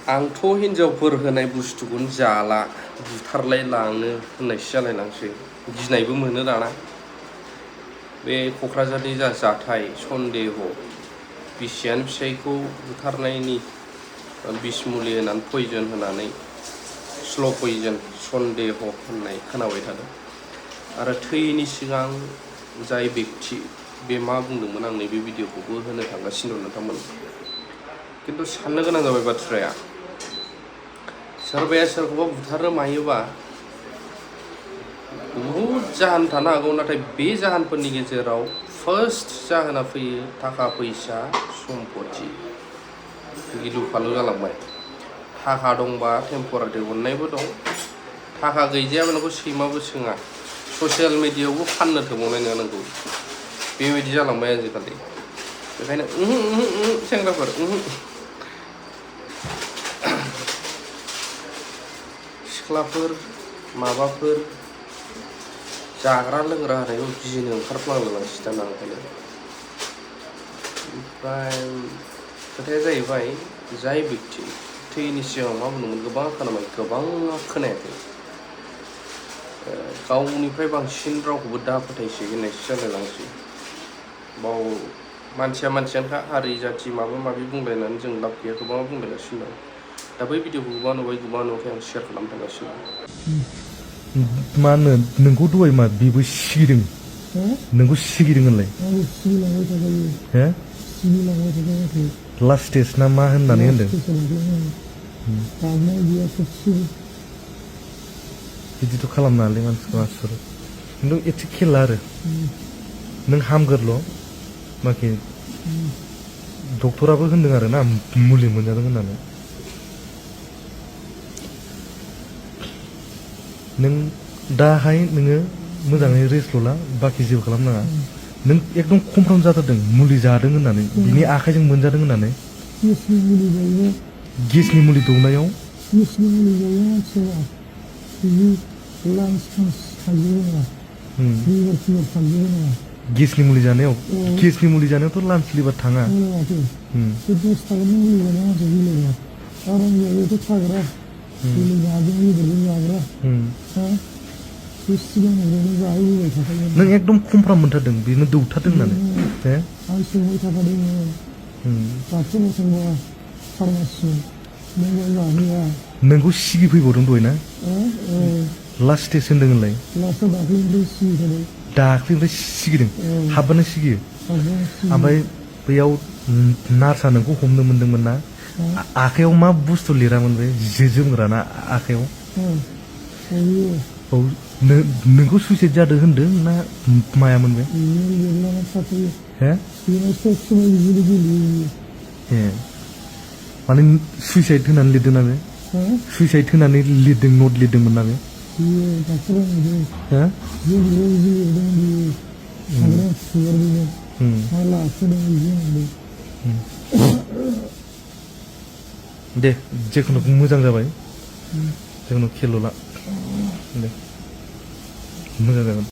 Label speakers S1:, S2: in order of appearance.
S1: आंथ' हिनजावफोर होनाय बुस्थुखौनो जाला बुथारलाय लांनो होननायसो जालायलांसै गिनायबो मोनो दाना बे क'क्राझारनि जा जाथाय सन्देह बिसियानो फिसायखौ बुथारनायनि बिस मुलि होनानै पयजन होनानै स्ल' पयजन सन्देह होननाय खोनाबाय थादों आरो थैयैनि सिगां जाय बेक्ति बे मा बुंदोंमोन आं नैबे भिडिअखौबो होनो थांगासिनो दं नोंथांमोन खिन्थु साननो गोनां जाबाय बाथ्राया सोरबाया सोरखौबा बुथारो मायोबा बहुद जाहोन थानो हागौ नाथाय बे जाहोनफोरनि गेजेराव फार्स्ट जाहोना फैयो थाखा फैसा सम्पति गिलु फालु जालांबाय थाखा दंबा टेम्परारि अननायबो दं थाखा गैजायाबा नोंखौ सैमाबो सोङा ससियेल मिडियायावबो फाननो थोबावनाय नङा नोंखौ बेबायदि जालांबाय आजिखालि बेखायनो सेंग्राफोर सिख्लाफोर माबाफोर जाग्रा लोंग्रा होनायखौ गिनो ओंखारफ्लांलायलांसै दाना ओंखायनो ओमफ्राय खोथाया जाहैबाय जाय बेक्ति थैयैनि सिगां मा बुंदोंमोन गोबां खोनाबाय गोबाङा खोनायाखै गावनिफ्राय बांसिन रावखौबो दा फोथायसै होननायसो जालायलांसै बाव मानसियानोखा हारि जाथि माबा माबि बुंलायनानै जों लाब गैया गोबाङा बुंलायगासिनो दं दा बै भिडिअखौ गोबां नुबाय गोबां नुवाखै आं शेयार खालामनो थांगासिनो
S2: मा होनो नोंखौ दहाय मा बेबो सिगिदों नोंखौ सिगिदों होनलाय लास्ट स्टेज ना मा होननानै होनदों बिदिथ' खालामनाङालै मानसिखौ आसुर खिन्थु एसे खेला आरो नों हामगोरल' बाखि डक्टराबो होनदों आरो ना मुलि मोनजादों होननानै नों दाहाय नोङो मोजाङै रेस्टल' ला बाखि जेबो खालामनाङा नों एकदम कमफ्राम जाथारदों मुलि जादों होननानै बिनि आखाइजों मोनजादों होननानै गेसनि मुलि दौनायाव गेसनि मुलि जानायावथ' लान्स लिभार थाङा नों एकदम कमफ्राम मोनथारदों बेनो दौथारदों होननानै नोंखौ सिगि फैबावदों दहाय ना लास्ट स्टेज होनदों होनलाय दाख्लैनिफ्राय सिगिदों हाबबानो सिगियो ओमफ्राय बैयाव नार्सआ नोंखौ हमनो मोनदोंमोन ना आखाइयाव मा बुस्थु लिरामोन बे जोमग्राना आखाइयाव औ नोंखौ सुइसाइड जादों होनदों ना मायामोन बे माने सुइसाइड होनानै लिरदों ना बे सुइसाइड होनानै लिरदों नट लिरदोंमोन ना बे दे जेखुनु मोजां जाबाय जेखुनु खेल' ला दे मोजां जागोन